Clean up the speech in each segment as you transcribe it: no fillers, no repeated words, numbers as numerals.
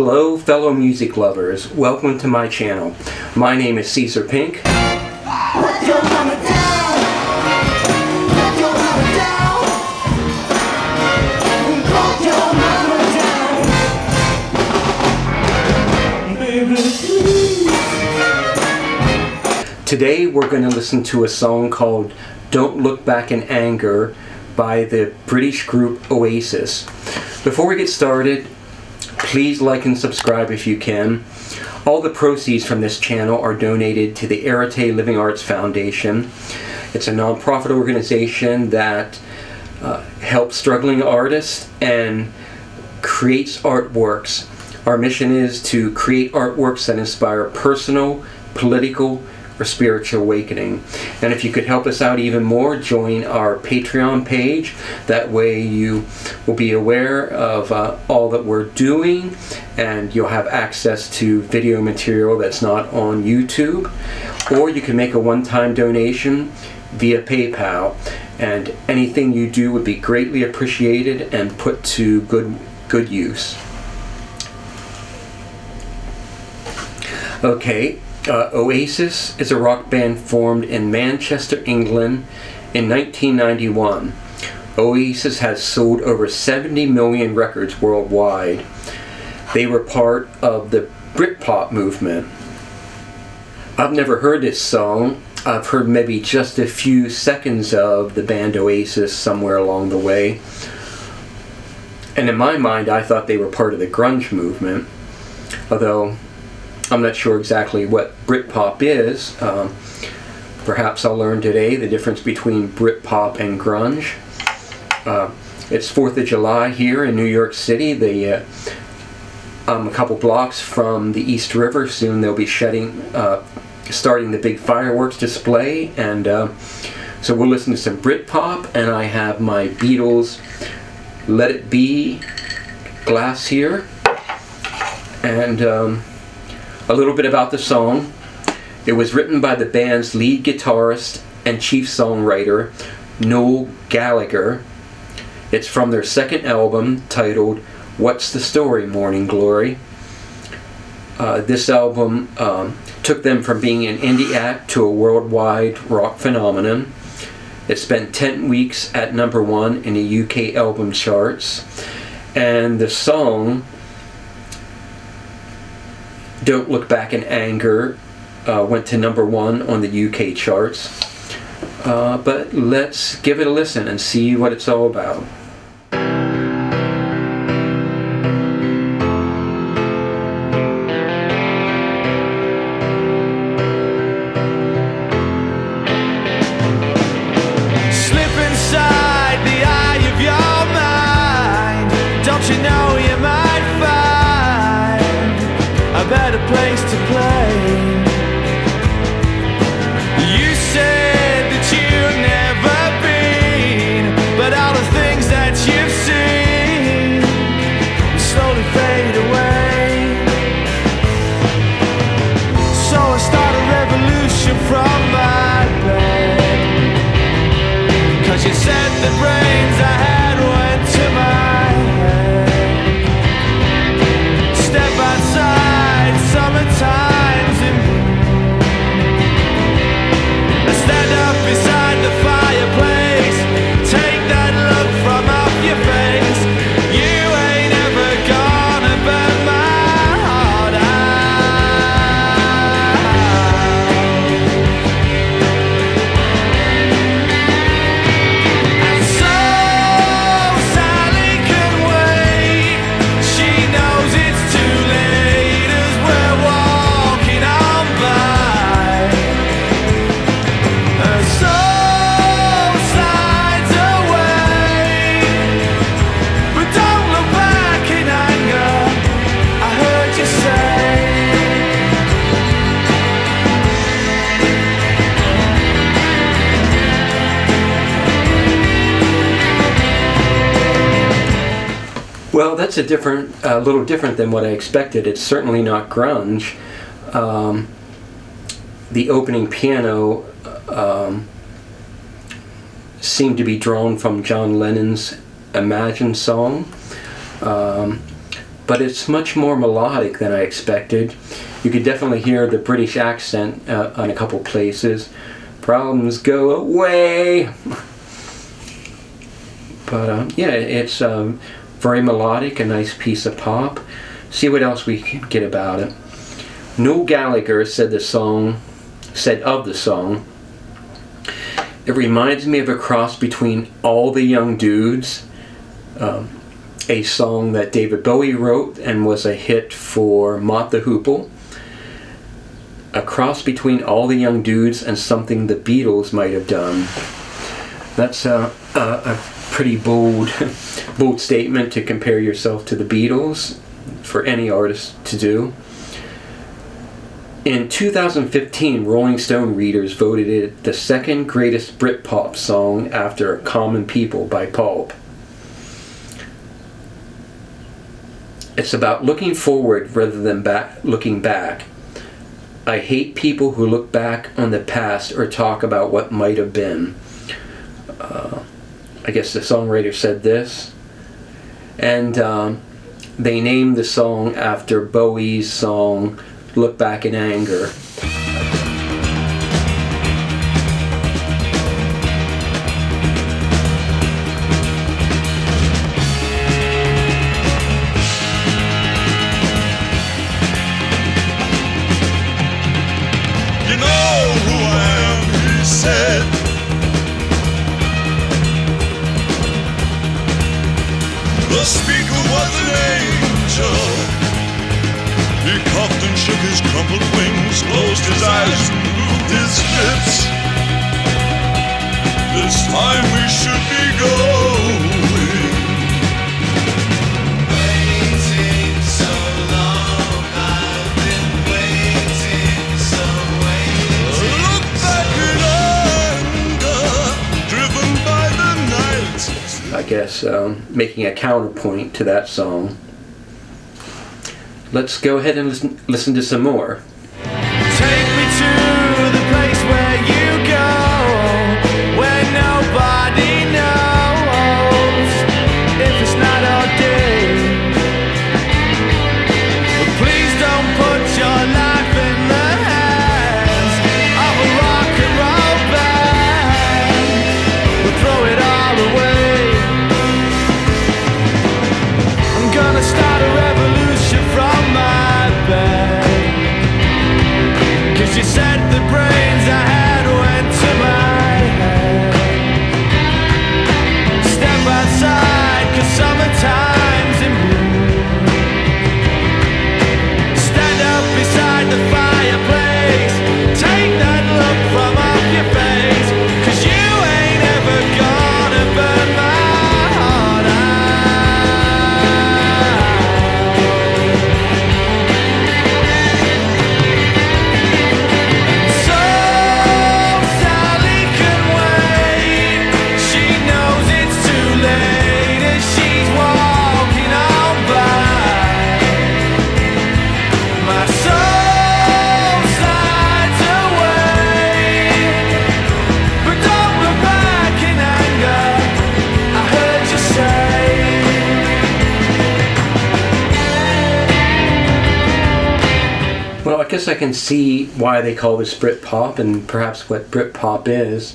Hello fellow music lovers, welcome to my channel. My name is Caeser Pink. Let your mama down. Let your mama down. Let your mama down. Baby, please. Today we're going to listen to a song called Don't Look Back in Anger by the British group Oasis. Before we get started, please like and subscribe if you can. All the proceeds from this channel are donated to the Arete Living Arts Foundation. It's a non-profit organization that helps struggling artists and creates artworks. Our mission is to create artworks that inspire personal, political, or spiritual awakening. And if you could help us out even more, join our Patreon page. That way you will be aware of all that we're doing, and you'll have access to video material that's not on YouTube. Or you can make a one-time donation via PayPal, and anything you do would be greatly appreciated and put to good use. Okay. Oasis is a rock band formed in Manchester, England in 1991. Oasis has sold over 70 million records worldwide. They were part of the Britpop movement. I've never heard this song. I've heard maybe just a few seconds of the band Oasis somewhere along the way. And in my mind, I thought they were part of the grunge movement, although I'm not sure exactly what Britpop is. Perhaps I'll learn today the difference between Britpop and grunge. It's 4th of July here in New York City. I'm a couple blocks from the East River. Soon they'll be starting the big fireworks display. And so we'll listen to some Britpop, and I have my Beatles Let It Be glass here. And a little bit about the song. It was written by the band's lead guitarist and chief songwriter, Noel Gallagher. It's from their second album titled What's the Story, Morning Glory. This album took them from being an indie act to a worldwide rock phenomenon. It spent 10 weeks at #1 in the UK album charts. And the song Don't Look Back in Anger went to #1 on the UK charts. But let's give it a listen and see what it's all about. Slip inside the eye of your mind. Don't you know you might find a better place to play? You said that you've never been, but all the things that you've seen slowly fade away. So I start a revolution from my bed, 'cause you said the brains I had went to my head. Step outside, summertime's in bloom. Stand up beside the fireplace, take that look from off your face. You ain't ever gonna burn my heart out. And so Sally can wait. She knows it's too late as we're walking on by. Her soul slides away, but don't look back in anger, I heard you say. Well, that's a little different than what I expected. It's certainly not grunge. The opening piano seemed to be drawn from John Lennon's Imagine song. but it's much more melodic than I expected. You could definitely hear the British accent on a couple places. Problems go away. But yeah, it's very melodic, a nice piece of pop. See what else we can get about it. Noel Gallagher said of the song, "It reminds me of a cross between All the Young Dudes," a song that David Bowie wrote and was a hit for Mott the Hoople. A cross between All the Young Dudes and something the Beatles might have done. That's a pretty bold statement to compare yourself to the Beatles for any artist to do. In 2015, Rolling Stone readers voted it the second greatest Britpop song after Common People by Pulp. It's about looking forward rather than looking back. I hate people who look back on the past or talk about what might have been. I guess the songwriter said this. And they named the song after Bowie's song, Look Back in Anger. You know who I am, he said. The speaker was an angel. He coughed and shook his crumpled wings, closed his eyes and moved his lips. This time we should be going. Waiting so long, I've been waiting so waiting. Look back in anger, driven by the night. I guess making a counterpoint to that song. Let's go ahead and listen to some more. Take me to the place where you go, where nobody knows if it's night or day. But please don't put your life in the hands of a rock and roll band. We'll throw it all away. I'm gonna start a revolution from my bed. Cause you said the brains I had went to my head. Step outside cause summertime's in bloom. Stand up beside the fireplace. Take that look from off your face. Cause you ain't ever gonna burn my heart out. So Sally can wait. She knows it's too late as she's walking on by. My soul slides away, but don't look back in anger. I heard you say. Well, I guess I can see why they call this Britpop and perhaps what Britpop is.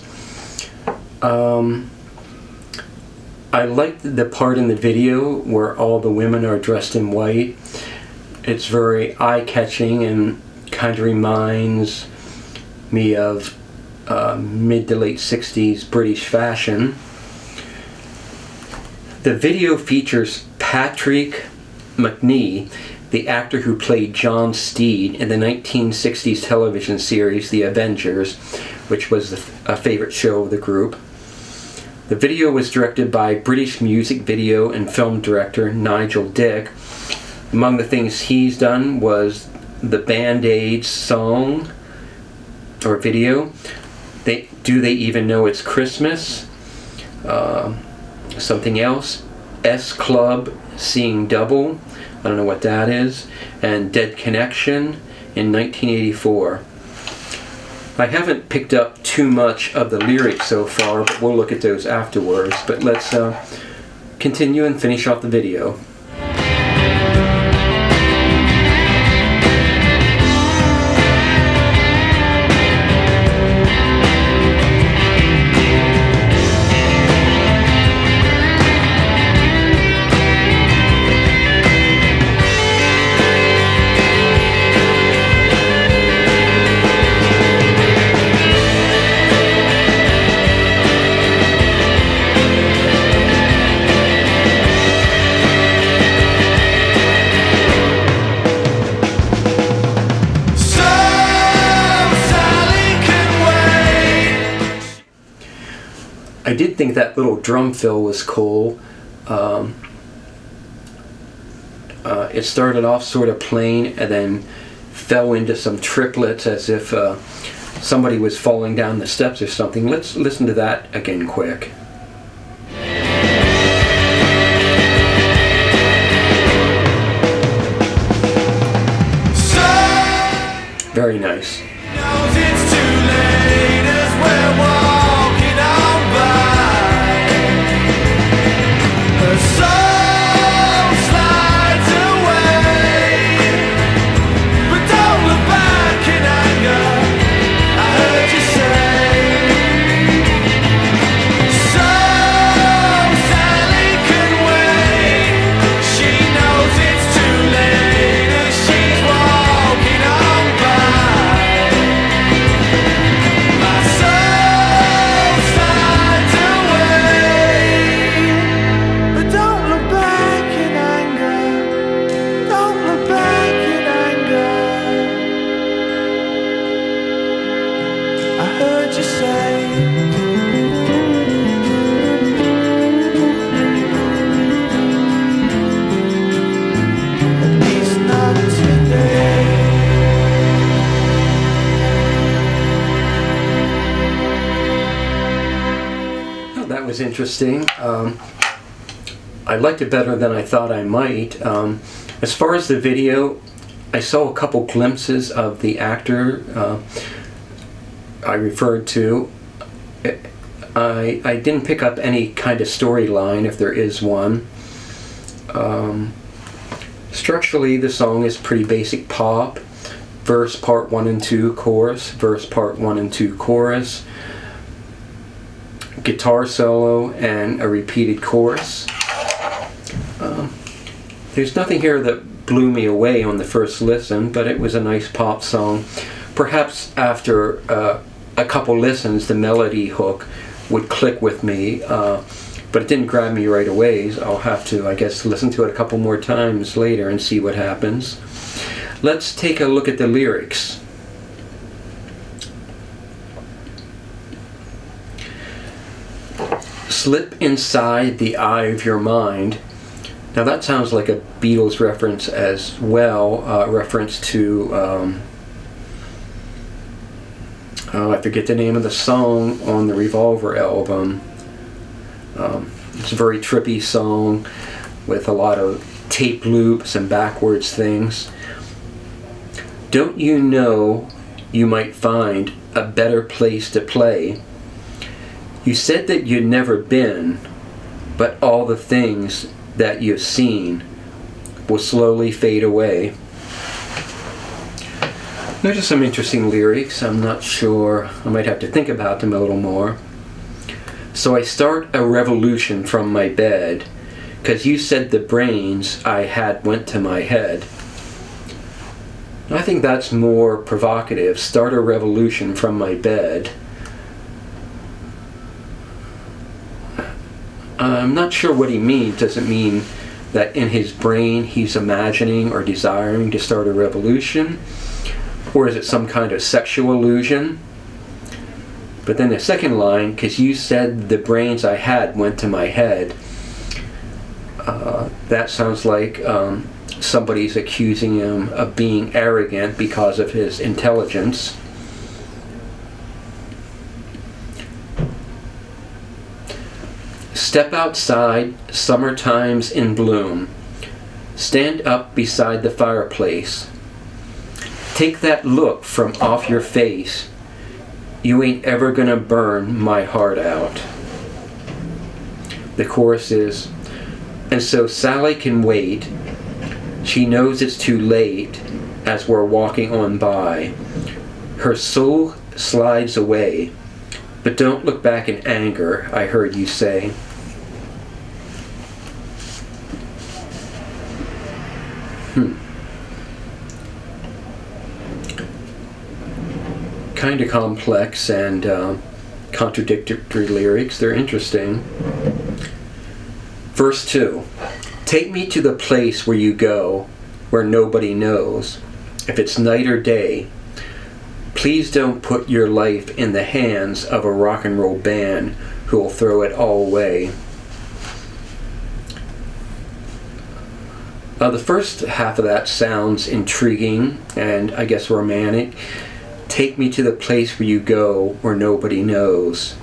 I like the part in the video where all the women are dressed in white. It's very eye-catching and kind of reminds me of mid to late 60s British fashion. The video features Patrick Macnee, the actor who played John Steed in the 1960s television series The Avengers, which was a favorite show of the group. The video was directed by British music video and film director Nigel Dick. Among the things he's done was the Band-Aid song or video, Do They Even Know It's Christmas? Something else, S Club, Seeing Double, I don't know what that is, and Dead Connection in 1984. I haven't picked up too much of the lyrics so far, but we'll look at those afterwards. But let's continue and finish off the video. I did think that little drum fill was cool. It started off sort of plain and then fell into some triplets as if somebody was falling down the steps or something. Let's listen to that again quick. Very nice. Was interesting. I liked it better than I thought I might. As far as the video, I saw a couple glimpses of the actor I referred to. I didn't pick up any kind of storyline, if there is one. Structurally, the song is pretty basic pop. Verse part 1 and 2, chorus. Verse part 1 and 2, chorus. Guitar solo and a repeated chorus. There's nothing here that blew me away on the first listen, but it was a nice pop song. Perhaps after a couple listens, the melody hook would click with me, but it didn't grab me right away. So I'll have to, I guess, listen to it a couple more times later and see what happens. Let's take a look at the lyrics. Slip inside the eye of your mind. Now that sounds like a Beatles reference as well, reference to, I forget the name of the song on the Revolver album. It's a very trippy song with a lot of tape loops and backwards things. Don't you know you might find a better place to play? You said that you'd never been, but all the things that you've seen will slowly fade away. Those are some interesting lyrics. I'm not sure. I might have to think about them a little more. So I start a revolution from my bed, 'cause you said the brains I had went to my head. I think that's more provocative. Start a revolution from my bed. I'm not sure what he means. Does it mean that in his brain he's imagining or desiring to start a revolution? Or is it some kind of sexual illusion? But then the second line, 'cause you said the brains I had went to my head. That sounds like somebody's accusing him of being arrogant because of his intelligence. Step outside, summertime's in bloom. Stand up beside the fireplace. Take that look from off your face. You ain't ever gonna burn my heart out. The chorus is, and so Sally can wait. She knows it's too late as we're walking on by. Her soul slides away. But don't look back in anger, I heard you say. Kind of complex and contradictory lyrics. They're interesting. Verse 2. Take me to the place where you go, where nobody knows, if it's night or day. Please don't put your life in the hands of a rock and roll band who will throw it all away. The first half of that sounds intriguing and I guess romantic. Take me to the place where you go where nobody knows.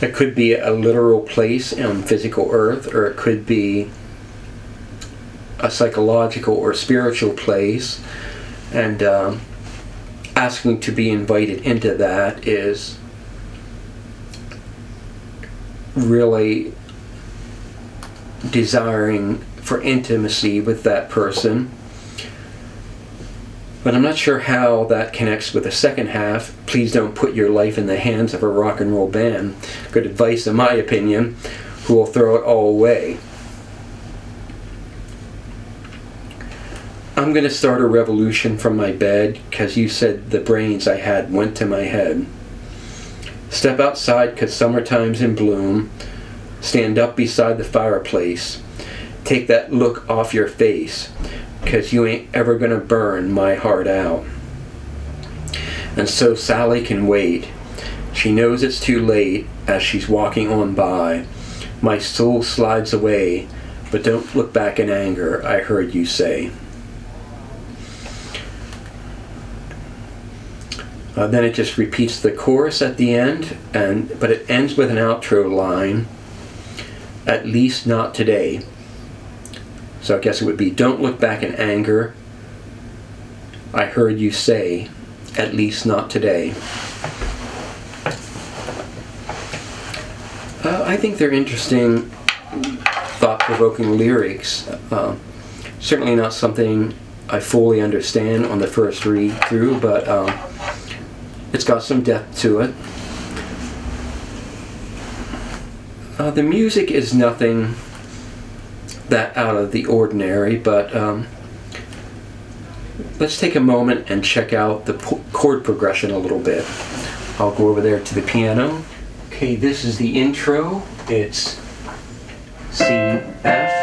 It could be a literal place on physical earth, or it could be a psychological or spiritual place, and asking to be invited into that is really desiring for intimacy with that person. But I'm not sure how that connects with the second half. Please don't put your life in the hands of a rock and roll band. Good advice in my opinion, who will throw it all away. I'm going to start a revolution from my bed because you said the brains I had went to my head. Step outside because summertime's in bloom. Stand up beside the fireplace. Take that look off your face, 'cause you ain't ever gonna burn my heart out. And so Sally can wait. She knows it's too late as she's walking on by. My soul slides away, but don't look back in anger, I heard you say. Then it just repeats the chorus at the end, but it ends with an outro line, at least not today. So I guess it would be, don't look back in anger, I heard you say, at least not today. I think they're interesting, thought-provoking lyrics. Certainly not something I fully understand on the first read through, but it's got some depth to it. The music is nothing that out of the ordinary, but let's take a moment and check out the chord progression a little bit. I'll go over there to the piano. Okay, this is the intro. It's C, F,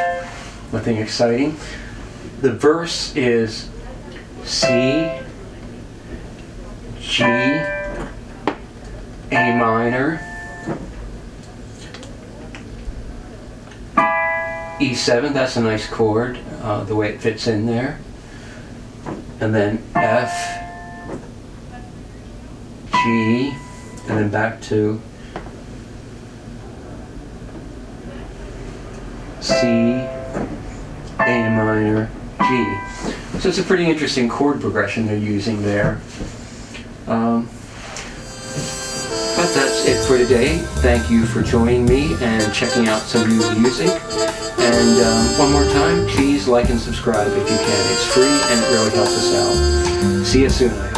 nothing exciting. The verse is C, G, A minor, E7, that's a nice chord, the way it fits in there. And then F, G, and then back to C, A minor, G. So it's a pretty interesting chord progression they're using there. But that's it for today. Thank you for joining me and checking out some new music. And one more time, please like and subscribe if you can. It's free and it really helps us out. See you soon, I hope.